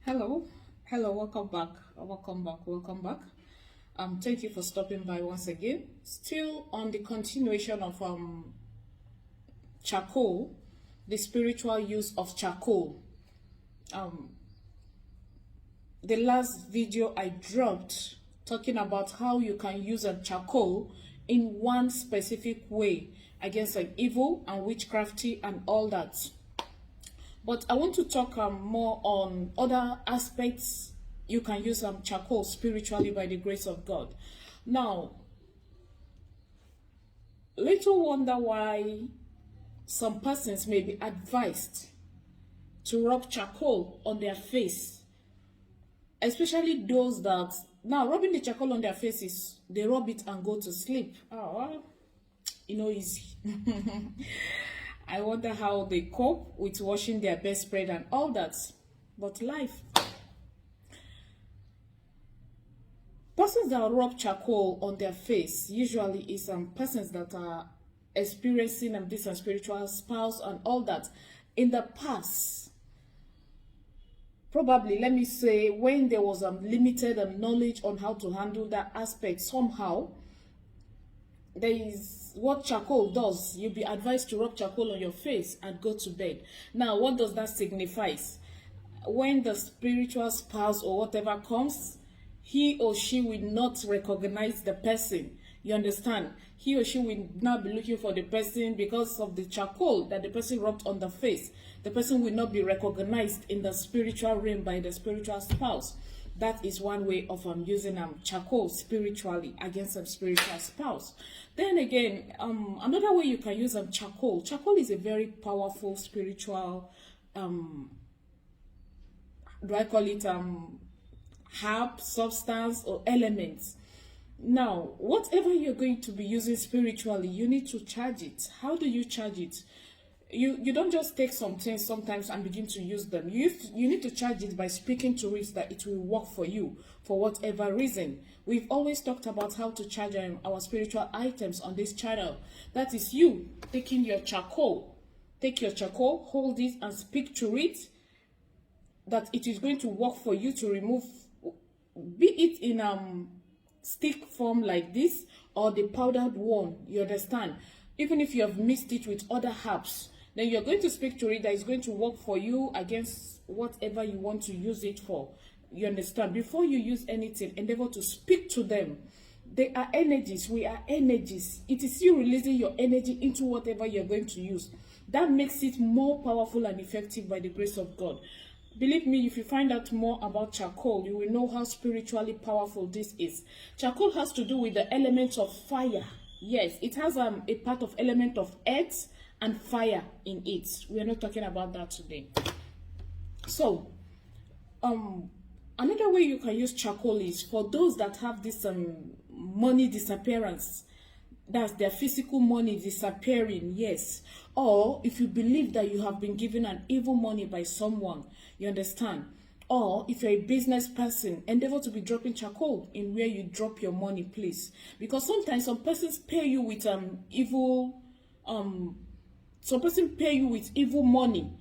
Hello, hello, welcome back. Thank you for stopping by once again. Still on the continuation of charcoal, the spiritual use of charcoal. Um, the last video I dropped talking about how you can use a charcoal in one specific way against like evil and witchcrafty and all that. But I want to talk more on other aspects you can use charcoal spiritually by the grace of God. Now, little wonder why some persons may be advised to rub charcoal on their face, especially those that now rubbing the charcoal on their faces, they rub it and go to sleep. Oh, well, easy. I wonder how they cope with washing their bedspread and all that. But life. Persons that rub charcoal on their face usually is persons that are experiencing this spiritual spouse and all that in the past. Probably, let me say, when there was limited knowledge on how to handle that aspect, somehow there is what charcoal does. You'll be advised to rub charcoal on your face and go to bed. Now, what does that signify? When the spiritual spouse or whatever comes, he or she will not recognize the person. You understand? He or she will not be looking for the person because of the charcoal that the person rubbed on the face. The person will not be recognized in the spiritual realm by the spiritual spouse. That is one way of using charcoal spiritually against a spiritual spouse. Then again, another way you can use charcoal. Charcoal is a very powerful spiritual, do I call it herb, substance, or elements. Now, whatever you're going to be using spiritually, you need to charge it. How do you charge it? You don't just take some things sometimes and begin to use them. You need to charge it by speaking to it that it will work for you for whatever reason. We've always talked about how to charge our spiritual items on this channel. That is you taking your charcoal. Take your charcoal, hold it and speak to it that it is going to work for you to remove, be it in stick form like this or the powdered one, you understand? Even if you have mixed it with other herbs, then you're going to speak to it that is going to work for you against whatever you want to use it for. You understand? Before you use anything, endeavor to speak to them. They are energies. We are energies. It is you releasing your energy into whatever you're going to use. That makes it more powerful and effective by the grace of God. Believe me, if you find out more about charcoal, you will know how spiritually powerful this is. Charcoal has to do with the elements of fire. Yes, it has a part of element of earth and fire in it. We are not talking about that today. So, another way you can use charcoal is for those that have this money disappearance. That's their physical money disappearing, yes. Or if you believe that you have been given an evil money by someone, you understand? Or if you're a business person, endeavor to be dropping charcoal in where you drop your money, please. Because sometimes some persons pay you with evil, some person pay you with evil money.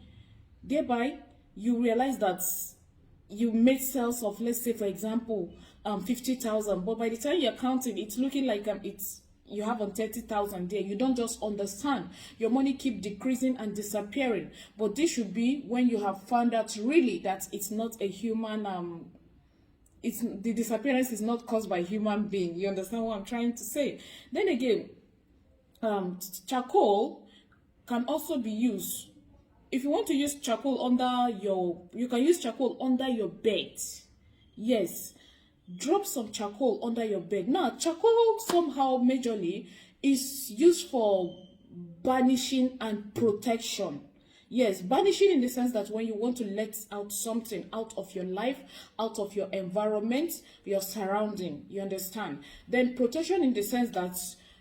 Thereby, you realize that you made sales of, let's say, for example, 50,000. But by the time you're counting, it's looking like you have on 30,000 there. You don't just understand. Your money keep decreasing and disappearing. But this should be when you have found out really that it's not a human, the disappearance is not caused by human being. You understand what I'm trying to say? Then again, charcoal can also be used. If you want to use charcoal you can use charcoal under your bed. Yes. Drop some charcoal under your bed. Now, charcoal somehow majorly is used for banishing and protection. Yes, banishing in the sense that when you want to let out something out of your life, out of your environment, your surrounding, you understand? Then protection in the sense that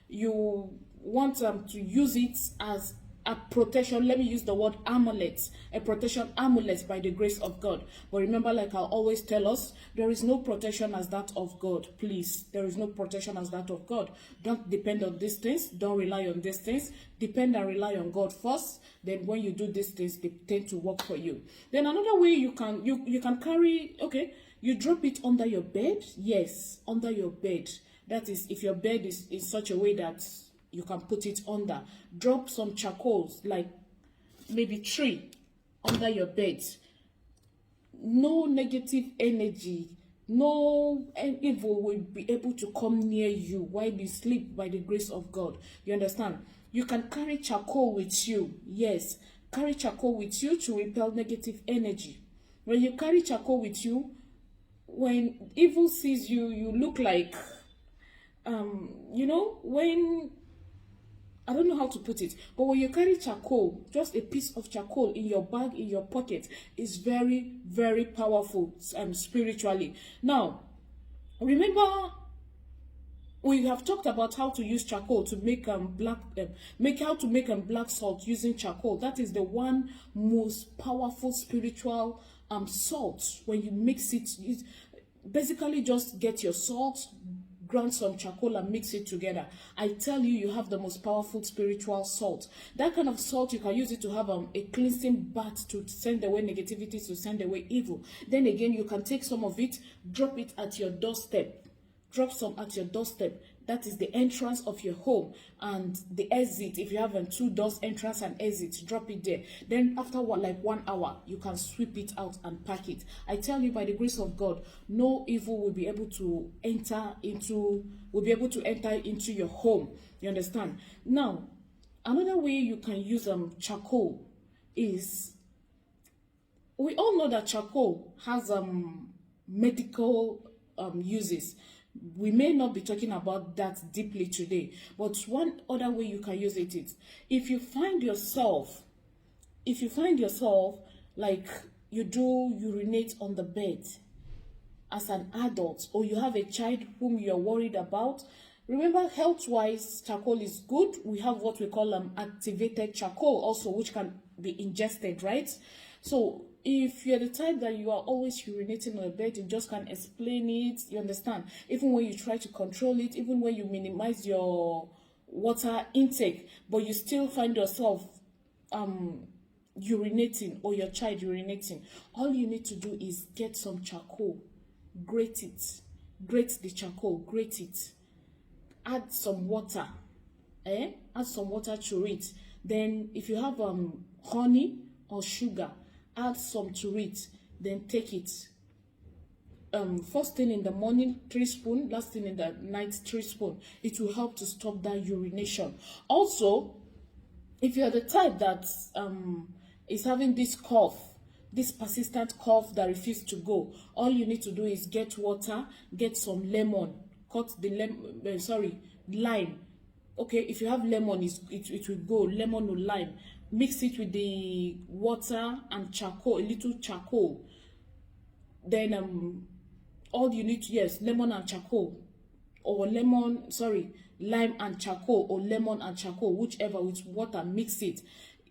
you want to use it as a protection. Let me use the word amulet, a protection amulet by the grace of God. But remember, like I always tell us, there is no protection as that of God. Please, there is no protection as that of God. Don't depend on these things. Don't rely on these things. Depend and rely on God first. Then when you do these things, they tend to work for you. Then another way you can carry, okay, you drop it under your bed. Yes, under your bed. That is, if your bed is in such a way that you can put it under. Drop some charcoals, like maybe 3 under your bed. No negative energy, no evil will be able to come near you while you sleep by the grace of God. You understand? You can carry charcoal with you. Yes, carry charcoal with you to repel negative energy. When you carry charcoal with you, when evil sees you, you look like, you know, when, I don't know how to put it, but when you carry charcoal, just a piece of charcoal in your bag, in your pocket, is very, very powerful spiritually. Now, remember, we have talked about how to use charcoal to make black salt using charcoal. That is the one most powerful spiritual salt. When you mix it, basically just get your salt, grind some charcoal and mix it together. I tell you, you have the most powerful spiritual salt. That kind of salt, you can use it to have a cleansing bath to send away negativity, to send away evil. Then again, you can take some of it, drop it at your doorstep. Drop some at your doorstep. That is the entrance of your home, and the exit. If you have 2 doors, entrance and exit, drop it there. Then after like 1 hour, you can sweep it out and pack it. I tell you, by the grace of God, no evil will be able to enter into your home. You understand? Now, another way you can use charcoal is, we all know that charcoal has medical uses. We may not be talking about that deeply today, but one other way you can use it is, if you find yourself like you do urinate on the bed as an adult, or you have a child whom you're worried about, remember, health-wise, charcoal is good. We have what we call activated charcoal also, which can be ingested, right? So if you're the type that you are always urinating on a bed, you just can't explain it, you understand? Even when you try to control it, even when you minimize your water intake, but you still find yourself urinating, or your child urinating, all you need to do is get some charcoal, grate the charcoal, grate it, add some water, add some water to it. Then if you have honey or sugar, add some to it. Then take it, first thing in the morning 3 spoons, last thing in the night 3 spoons. It will help to stop that urination. Also, if you're the type that is having this cough, this persistent cough that refuses to go, all you need to do is get water, get some lemon, cut the lime. Okay, if you have lemon, it will go, lemon or lime. Mix it with the water and charcoal, a little charcoal. Then all you need to, yes, lemon and charcoal, or lime and charcoal, or lemon and charcoal, whichever, with water, mix it.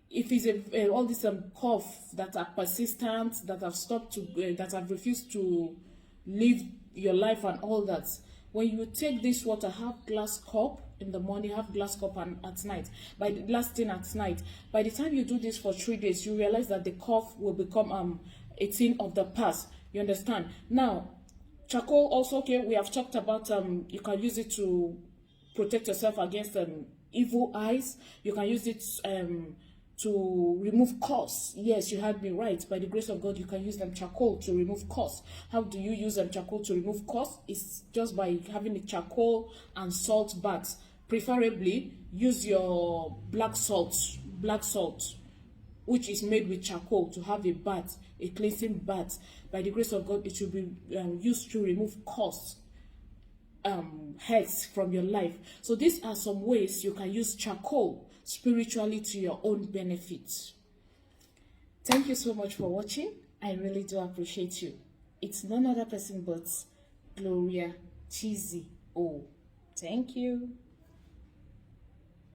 If it's all these cough that are persistent, that have stopped to, that have refused to live your life and all that, when you take this water, have glass cup in the morning, have glass cup and at night. By the last thing at night, by the time you do this for 3 days, you realize that the cough will become a thing of the past. You understand? Now, charcoal also, okay, we have talked about you can use it to protect yourself against evil eyes. You can use it to remove curse. Yes, you heard me right. By the grace of God, you can use charcoal to remove curse. How do you use charcoal to remove curse? It's just by having a charcoal and salt bath. Preferably, use your black salt, which is made with charcoal, to have a bath, a cleansing bath. By the grace of God, it will be used to remove curse, hurts from your life. So these are some ways you can use charcoal spiritually to your own benefit. Thank you so much for watching. I really do appreciate you. It's none other person but Gloria Chizzy O. Thank you.